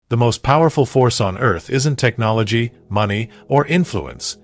The most powerful force on earth isn't technology, money, or influence.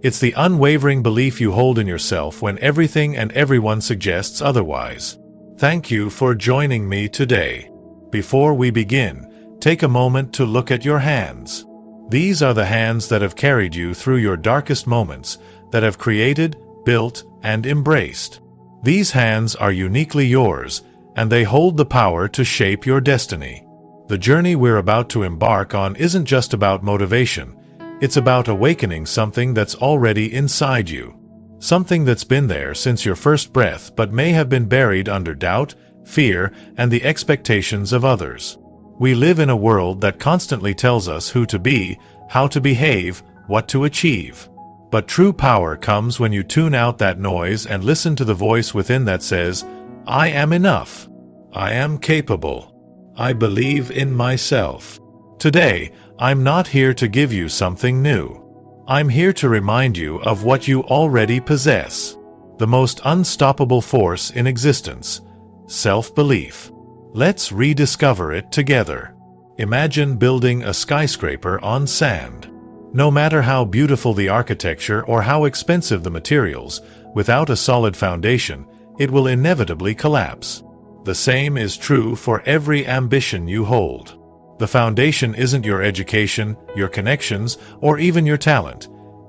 It's the unwavering belief you hold in yourself when everything and everyone suggests otherwise. Thank you for joining me today. Before we begin, take a moment to look at your hands. These are the hands that have carried you through your darkest moments, that have created, built, and embraced. These hands are uniquely yours, and they hold the power to shape your destiny. The journey we're about to embark on isn't just about motivation. It's about awakening something that's already inside you. Something that's been there since your first breath but may have been buried under doubt, fear, and the expectations of others. We live in a world that constantly tells us who to be, how to behave, what to achieve. But true power comes when you tune out that noise and listen to the voice within that says, "I am enough. I am capable. I believe in myself." Today, I'm not here to give you something new. I'm here to remind you of what you already possess. The most unstoppable force in existence: self-belief. Let's rediscover it together. Imagine building a skyscraper on sand. No matter how beautiful the architecture or how expensive the materials, without a solid foundation, it will inevitably collapse. The same is true for every ambition you hold. The foundation isn't your education, your connections, or even your talent.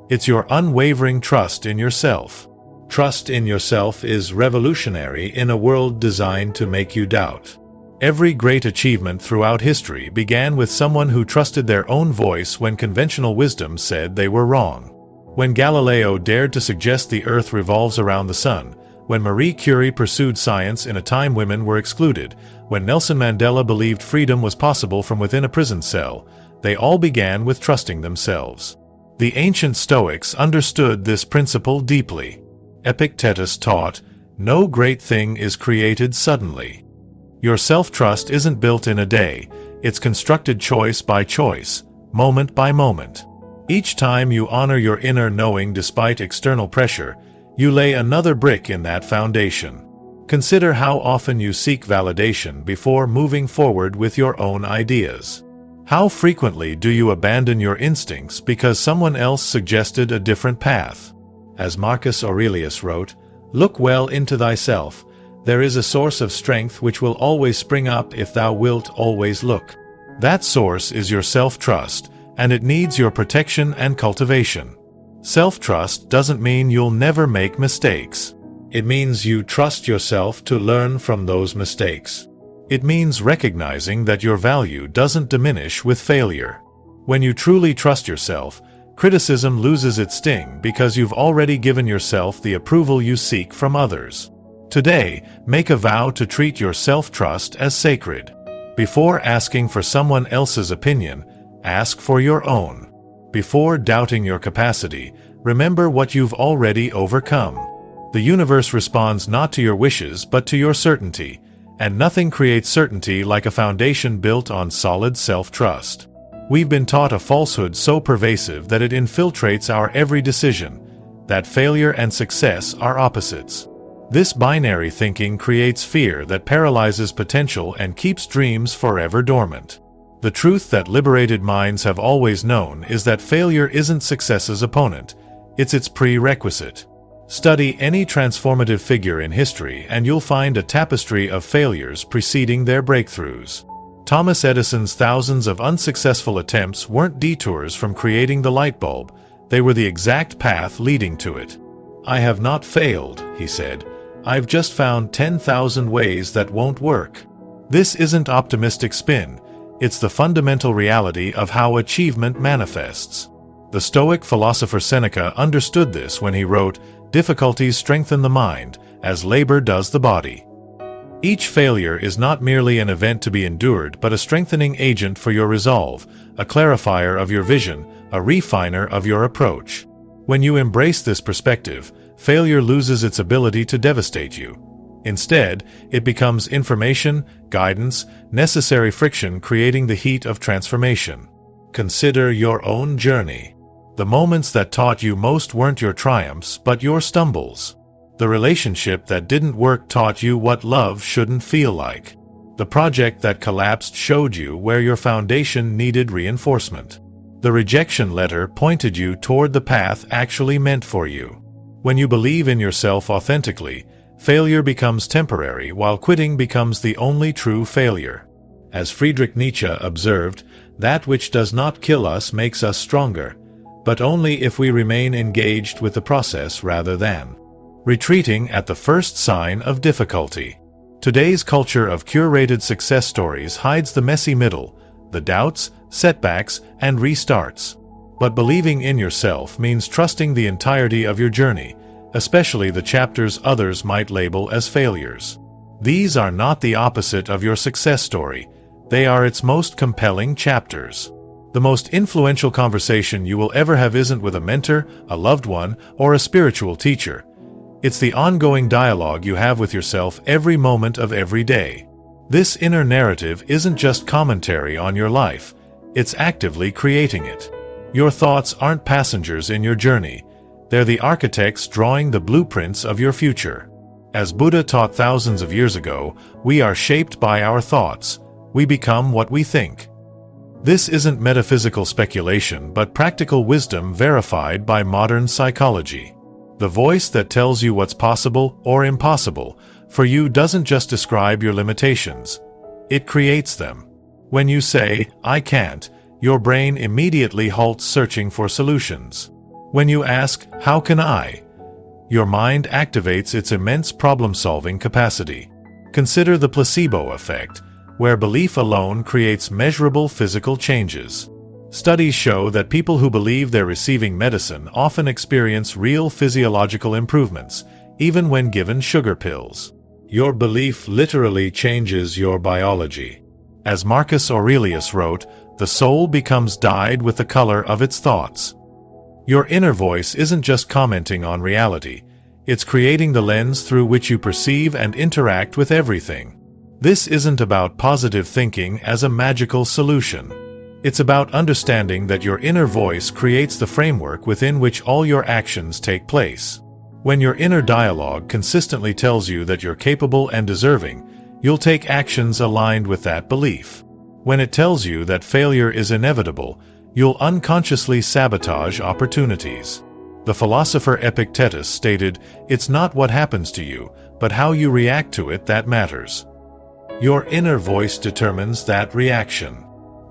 It's your unwavering trust in yourself. Trust in yourself is revolutionary in a world designed to make you doubt. Every great achievement throughout history began with someone who trusted their own voice when conventional wisdom said they were wrong. When Galileo dared to suggest the Earth revolves around the sun, when Marie Curie pursued science in a time women were excluded, when Nelson Mandela believed freedom was possible from within a prison cell, they all began with trusting themselves. The ancient Stoics understood this principle deeply. Epictetus taught, "No great thing is created suddenly." Your self-trust isn't built in a day, it's constructed choice by choice, moment by moment. Each time you honor your inner knowing despite external pressure, you lay another brick in that foundation. Consider how often you seek validation before moving forward with your own ideas. How frequently do you abandon your instincts because someone else suggested a different path? As Marcus Aurelius wrote, "Look well into thyself. There is a source of strength which will always spring up if thou wilt always look." That source is your self-trust, and it needs your protection and cultivation. Self-trust doesn't mean you'll never make mistakes. It means you trust yourself to learn from those mistakes. It means recognizing that your value doesn't diminish with failure. When you truly trust yourself, criticism loses its sting because you've already given yourself the approval you seek from others. Today, make a vow to treat your self-trust as sacred. Before asking for someone else's opinion, ask for your own. Before doubting your capacity, remember what you've already overcome. The universe responds not to your wishes but to your certainty, and nothing creates certainty like a foundation built on solid self-trust. We've been taught a falsehood so pervasive that it infiltrates our every decision, that failure and success are opposites. This binary thinking creates fear that paralyzes potential and keeps dreams forever dormant. The truth that liberated minds have always known is that failure isn't success's opponent, it's its prerequisite. Study any transformative figure in history and you'll find a tapestry of failures preceding their breakthroughs. Thomas Edison's thousands of unsuccessful attempts weren't detours from creating the light bulb, they were the exact path leading to it. "I have not failed," he said. "I've just found 10,000 ways that won't work." This isn't optimistic spin. It's the fundamental reality of how achievement manifests. The Stoic philosopher Seneca understood this when he wrote, "Difficulties strengthen the mind, as labor does the body." Each failure is not merely an event to be endured but a strengthening agent for your resolve, a clarifier of your vision, a refiner of your approach. When you embrace this perspective, failure loses its ability to devastate you. Instead, it becomes information, guidance, necessary friction creating the heat of transformation. Consider your own journey. The moments that taught you most weren't your triumphs but your stumbles. The relationship that didn't work taught you what love shouldn't feel like. The project that collapsed showed you where your foundation needed reinforcement. The rejection letter pointed you toward the path actually meant for you. When you believe in yourself authentically, failure becomes temporary while quitting becomes the only true failure. As Friedrich Nietzsche observed, that which does not kill us makes us stronger, but only if we remain engaged with the process rather than retreating at the first sign of difficulty. Today's culture of curated success stories hides the messy middle, the doubts, setbacks, and restarts. But believing in yourself means trusting the entirety of your journey, especially the chapters others might label as failures. These are not the opposite of your success story. They are its most compelling chapters. The most influential conversation you will ever have isn't with a mentor, a loved one, or a spiritual teacher. It's the ongoing dialogue you have with yourself every moment of every day. This inner narrative isn't just commentary on your life, it's actively creating it. Your thoughts aren't passengers in your journey, they're the architects drawing the blueprints of your future. As Buddha taught thousands of years ago, we are shaped by our thoughts. We become what we think. This isn't metaphysical speculation but practical wisdom verified by modern psychology. The voice that tells you what's possible or impossible for you doesn't just describe your limitations. It creates them. When you say, "I can't," your brain immediately halts searching for solutions. When you ask, "How can I?" your mind activates its immense problem-solving capacity. Consider the placebo effect, where belief alone creates measurable physical changes. Studies show that people who believe they're receiving medicine often experience real physiological improvements, even when given sugar pills. Your belief literally changes your biology. As Marcus Aurelius wrote, the soul becomes dyed with the color of its thoughts. Your inner voice isn't just commenting on reality, it's creating the lens through which you perceive and interact with everything. This isn't about positive thinking as a magical solution. It's about understanding that your inner voice creates the framework within which all your actions take place. When your inner dialogue consistently tells you that you're capable and deserving, you'll take actions aligned with that belief. When it tells you that failure is inevitable, you'll unconsciously sabotage opportunities. The philosopher Epictetus stated, "It's not what happens to you, but how you react to it that matters." Your inner voice determines that reaction.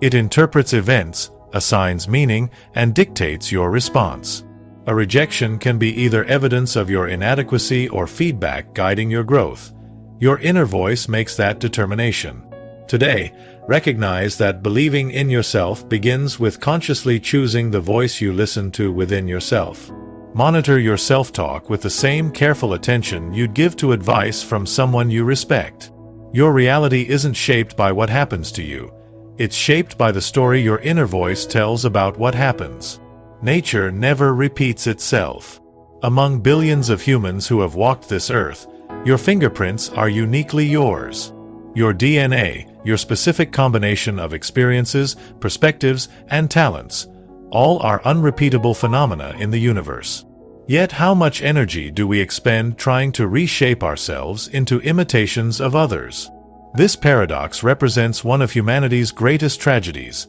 It interprets events, assigns meaning, and dictates your response. A rejection can be either evidence of your inadequacy or feedback guiding your growth. Your inner voice makes that determination. Today, recognize that believing in yourself begins with consciously choosing the voice you listen to within yourself. Monitor your self-talk with the same careful attention you'd give to advice from someone you respect. Your reality isn't shaped by what happens to you. It's shaped by the story your inner voice tells about what happens. Nature never repeats itself. Among billions of humans who have walked this earth, your fingerprints are uniquely yours. Your DNA, your specific combination of experiences, perspectives, and talents, all are unrepeatable phenomena in the universe. Yet how much energy do we expend trying to reshape ourselves into imitations of others? This paradox represents one of humanity's greatest tragedies,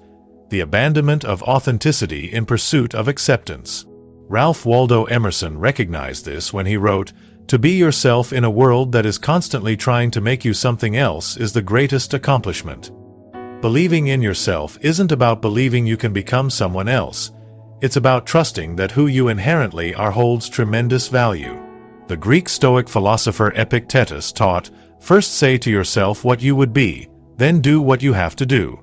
the abandonment of authenticity in pursuit of acceptance. Ralph Waldo Emerson recognized this when he wrote, "To be yourself in a world that is constantly trying to make you something else is the greatest accomplishment." Believing in yourself isn't about believing you can become someone else. It's about trusting that who you inherently are holds tremendous value. The Greek Stoic philosopher Epictetus taught, "First say to yourself what you would be, then do what you have to do."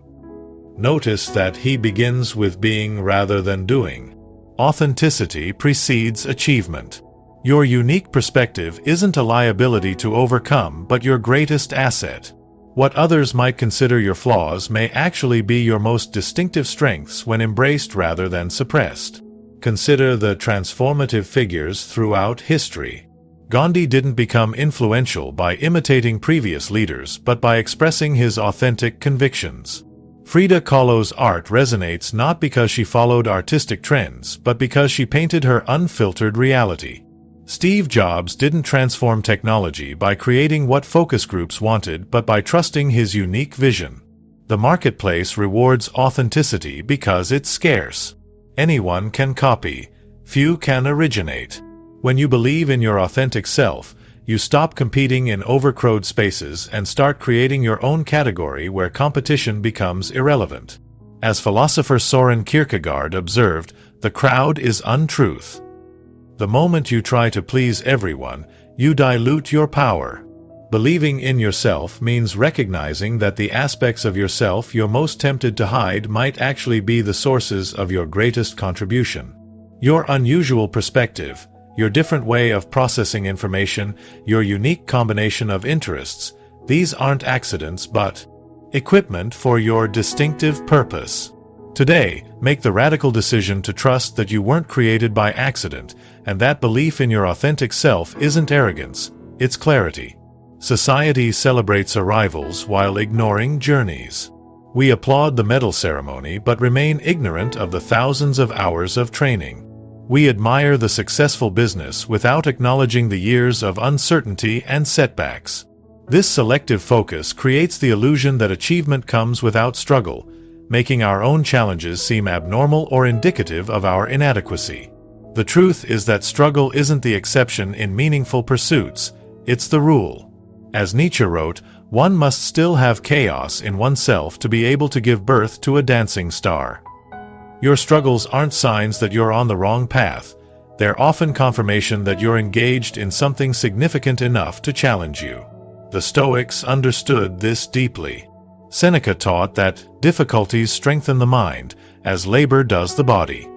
Notice that he begins with being rather than doing. Authenticity precedes achievement. Your unique perspective isn't a liability to overcome but your greatest asset. What others might consider your flaws may actually be your most distinctive strengths when embraced rather than suppressed. Consider the transformative figures throughout history. Gandhi didn't become influential by imitating previous leaders but by expressing his authentic convictions. Frida Kahlo's art resonates not because she followed artistic trends but because she painted her unfiltered reality. Steve Jobs didn't transform technology by creating what focus groups wanted, but by trusting his unique vision. The marketplace rewards authenticity because it's scarce. Anyone can copy, few can originate. When you believe in your authentic self, you stop competing in overcrowded spaces and start creating your own category where competition becomes irrelevant. As philosopher Soren Kierkegaard observed, the crowd is untruth. The moment you try to please everyone, you dilute your power. Believing in yourself means recognizing that the aspects of yourself you're most tempted to hide might actually be the sources of your greatest contribution. Your unusual perspective, your different way of processing information, your unique combination of interests, these aren't accidents but equipment for your distinctive purpose. Today, make the radical decision to trust that you weren't created by accident, and that belief in your authentic self isn't arrogance, it's clarity. Society celebrates arrivals while ignoring journeys. We applaud the medal ceremony but remain ignorant of the thousands of hours of training. We admire the successful business without acknowledging the years of uncertainty and setbacks. This selective focus creates the illusion that achievement comes without struggle, making our own challenges seem abnormal or indicative of our inadequacy. The truth is that struggle isn't the exception in meaningful pursuits, it's the rule. As Nietzsche wrote, one must still have chaos in oneself to be able to give birth to a dancing star. Your struggles aren't signs that you're on the wrong path. They're often confirmation that you're engaged in something significant enough to challenge you. The Stoics understood this deeply. Seneca taught that difficulties strengthen the mind, as labor does the body.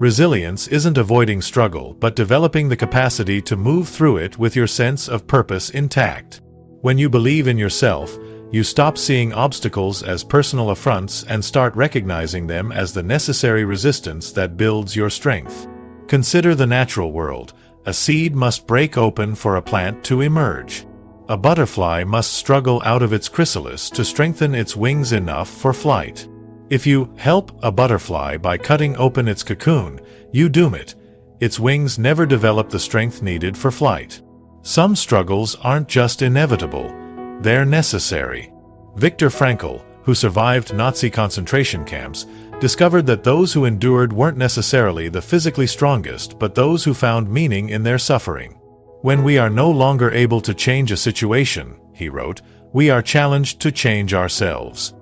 Resilience isn't avoiding struggle, but developing the capacity to move through it with your sense of purpose intact. When you believe in yourself, you stop seeing obstacles as personal affronts and start recognizing them as the necessary resistance that builds your strength. Consider the natural world. A seed must break open for a plant to emerge. A butterfly must struggle out of its chrysalis to strengthen its wings enough for flight. If you help a butterfly by cutting open its cocoon, you doom it. Its wings never develop the strength needed for flight. Some struggles aren't just inevitable, they're necessary. Viktor Frankl, who survived Nazi concentration camps, discovered that those who endured weren't necessarily the physically strongest, but those who found meaning in their suffering. When we are no longer able to change a situation, he wrote, we are challenged to change ourselves.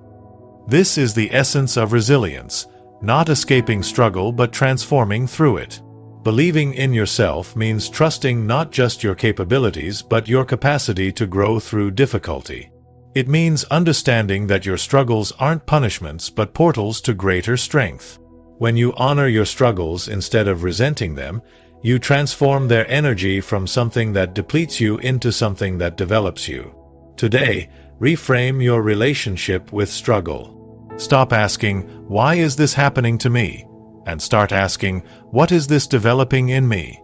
This is the essence of resilience, not escaping struggle but transforming through it. Believing in yourself means trusting not just your capabilities but your capacity to grow through difficulty. It means understanding that your struggles aren't punishments but portals to greater strength. When you honor your struggles instead of resenting them, you transform their energy from something that depletes you into something that develops you. Today, reframe your relationship with struggle. Stop asking, "Why is this happening to me?" and start asking, "What is this developing in me?"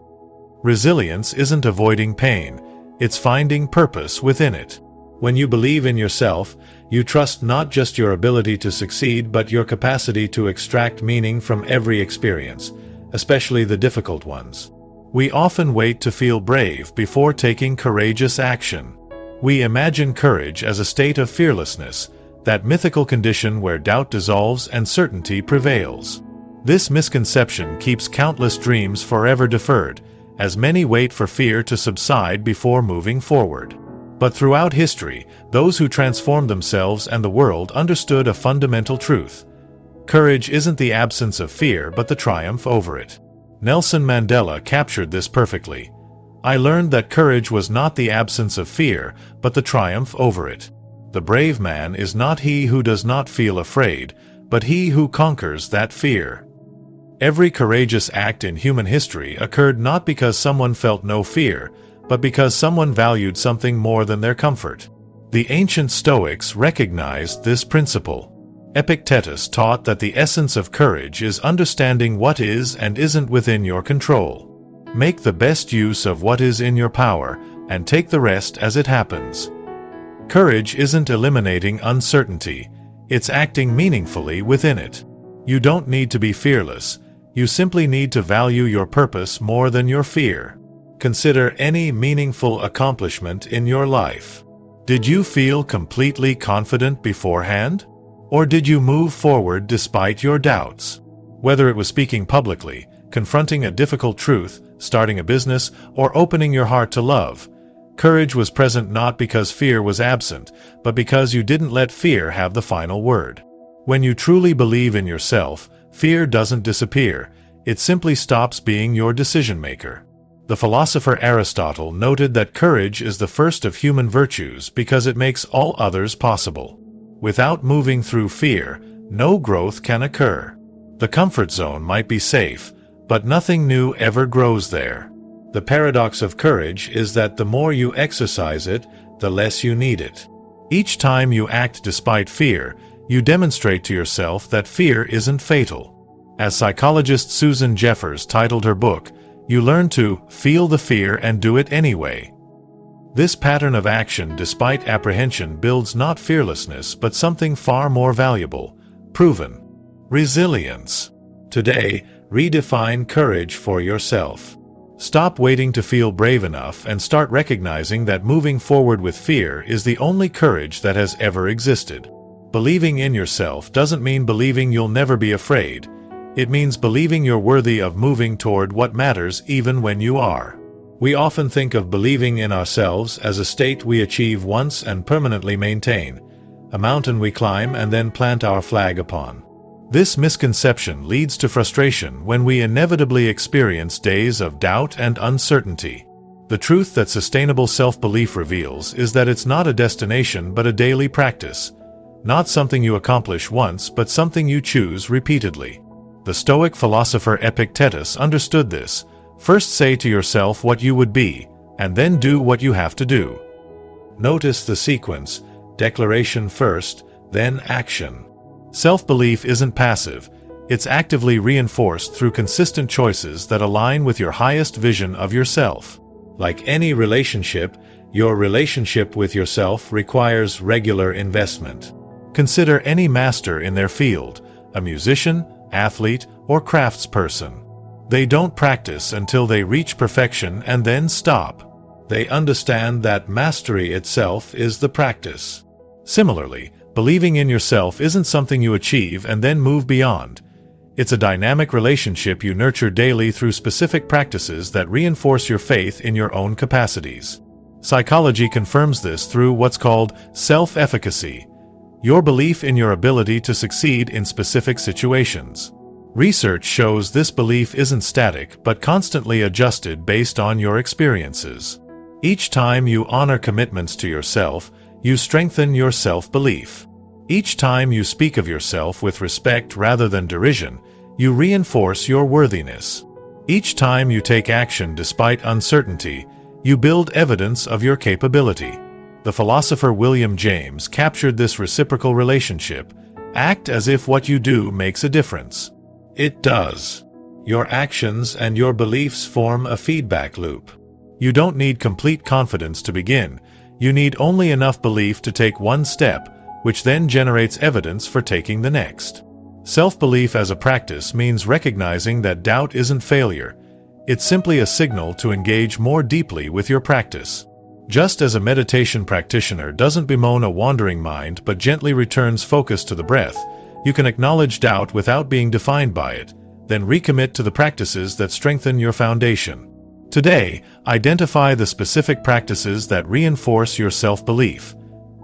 Resilience isn't avoiding pain, it's finding purpose within it. When you believe in yourself, you trust not just your ability to succeed but your capacity to extract meaning from every experience, especially the difficult ones. We often wait to feel brave before taking courageous action. We imagine courage as a state of fearlessness, that mythical condition where doubt dissolves and certainty prevails. This misconception keeps countless dreams forever deferred, as many wait for fear to subside before moving forward. But throughout history, those who transformed themselves and the world understood a fundamental truth. Courage isn't the absence of fear but the triumph over it. Nelson Mandela captured this perfectly. I learned that courage was not the absence of fear, but the triumph over it. The brave man is not he who does not feel afraid, but he who conquers that fear. Every courageous act in human history occurred not because someone felt no fear, but because someone valued something more than their comfort. The ancient Stoics recognized this principle. Epictetus taught that the essence of courage is understanding what is and isn't within your control. Make the best use of what is in your power, and take the rest as it happens. Courage isn't eliminating uncertainty, it's acting meaningfully within it. You don't need to be fearless, you simply need to value your purpose more than your fear. Consider any meaningful accomplishment in your life. Did you feel completely confident beforehand? Or did you move forward despite your doubts? Whether it was speaking publicly, confronting a difficult truth, starting a business, or opening your heart to love, courage was present not because fear was absent, but because you didn't let fear have the final word. When you truly believe in yourself, fear doesn't disappear, it simply stops being your decision-maker. The philosopher Aristotle noted that courage is the first of human virtues because it makes all others possible. Without moving through fear, no growth can occur. The comfort zone might be safe, but nothing new ever grows there. The paradox of courage is that the more you exercise it, the less you need it. Each time you act despite fear, you demonstrate to yourself that fear isn't fatal. As psychologist Susan Jeffers titled her book, you learn to feel the fear and do it anyway. This pattern of action despite apprehension builds not fearlessness but something far more valuable, proven resilience. Today, redefine courage for yourself. Stop waiting to feel brave enough and start recognizing that moving forward with fear is the only courage that has ever existed. Believing in yourself doesn't mean believing you'll never be afraid. It means believing you're worthy of moving toward what matters even when you are. We often think of believing in ourselves as a state we achieve once and permanently maintain, a mountain we climb and then plant our flag upon. This misconception leads to frustration when we inevitably experience days of doubt and uncertainty. The truth that sustainable self-belief reveals is that it's not a destination but a daily practice, not something you accomplish once but something you choose repeatedly. The Stoic philosopher Epictetus understood this. First say to yourself what you would be, and then do what you have to do. Notice the sequence: declaration first, then action. Self-belief isn't passive, it's actively reinforced through consistent choices that align with your highest vision of yourself. Like any relationship, your relationship with yourself requires regular investment. Consider any master in their field, a musician, athlete, or craftsperson. They don't practice until they reach perfection and then stop. They understand that mastery itself is the practice. Similarly, believing in yourself isn't something you achieve and then move beyond. It's a dynamic relationship you nurture daily through specific practices that reinforce your faith in your own capacities. Psychology confirms this through what's called self-efficacy, your belief in your ability to succeed in specific situations. Research shows this belief isn't static but constantly adjusted based on your experiences. Each time you honor commitments to yourself, you strengthen your self-belief. Each time you speak of yourself with respect rather than derision, you reinforce your worthiness. Each time you take action despite uncertainty, you build evidence of your capability. The philosopher William James captured this reciprocal relationship. Act as if what you do makes a difference. It does. Your actions and your beliefs form a feedback loop. You don't need complete confidence to begin. You need only enough belief to take one step, which then generates evidence for taking the next. Self-belief as a practice means recognizing that doubt isn't failure. It's simply a signal to engage more deeply with your practice. Just as a meditation practitioner doesn't bemoan a wandering mind but gently returns focus to the breath, you can acknowledge doubt without being defined by it, then recommit to the practices that strengthen your foundation. Today, identify the specific practices that reinforce your self-belief.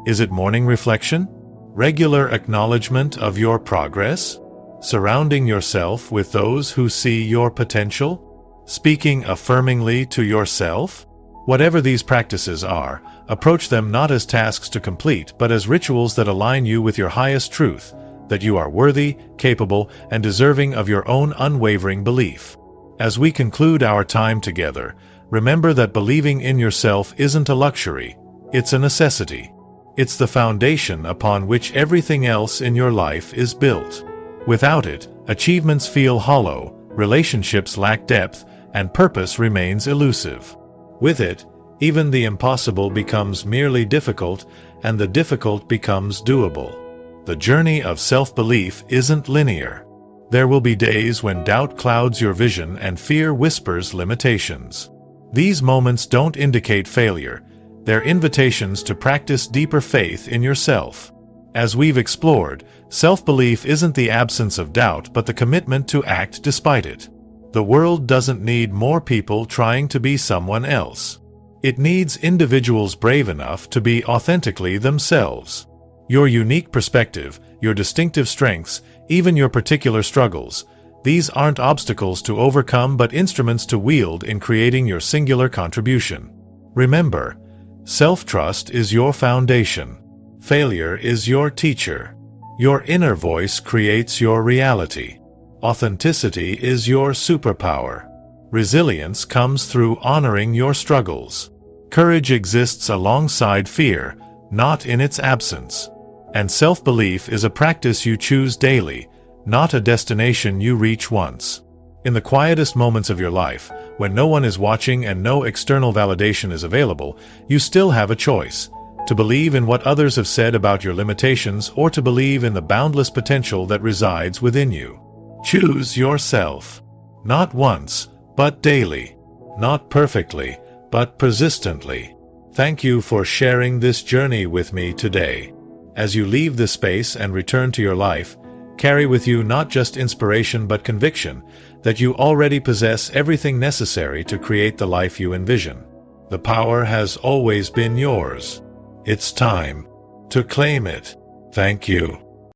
Is it morning reflection? Regular acknowledgement of your progress? Surrounding yourself with those who see your potential? Speaking affirmingly to yourself? Whatever these practices are, approach them not as tasks to complete but as rituals that align you with your highest truth, that you are worthy, capable, and deserving of your own unwavering belief. As we conclude our time together, remember that believing in yourself isn't a luxury, it's a necessity. It's the foundation upon which everything else in your life is built. Without it, achievements feel hollow, relationships lack depth, and purpose remains elusive. With it, even the impossible becomes merely difficult, and the difficult becomes doable. The journey of self-belief isn't linear. There will be days when doubt clouds your vision and fear whispers limitations. These moments don't indicate failure. They're invitations to practice deeper faith in yourself. As we've explored, self-belief isn't the absence of doubt but the commitment to act despite it. The world doesn't need more people trying to be someone else. It needs individuals brave enough to be authentically themselves. Your unique perspective, your distinctive strengths, even your particular struggles, these aren't obstacles to overcome but instruments to wield in creating your singular contribution. Remember, self-trust is your foundation. Failure is your teacher. Your inner voice creates your reality. Authenticity is your superpower. Resilience comes through honoring your struggles. Courage exists alongside fear, not in its absence. And self-belief is a practice you choose daily, not a destination you reach once. In the quietest moments of your life, when no one is watching and no external validation is available, you still have a choice: to believe in what others have said about your limitations or to believe in the boundless potential that resides within you. Choose yourself. Not once, but daily. Not perfectly, but persistently. Thank you for sharing this journey with me today. As you leave this space and return to your life, carry with you not just inspiration but conviction that you already possess everything necessary to create the life you envision. The power has always been yours. It's time to claim it. Thank you.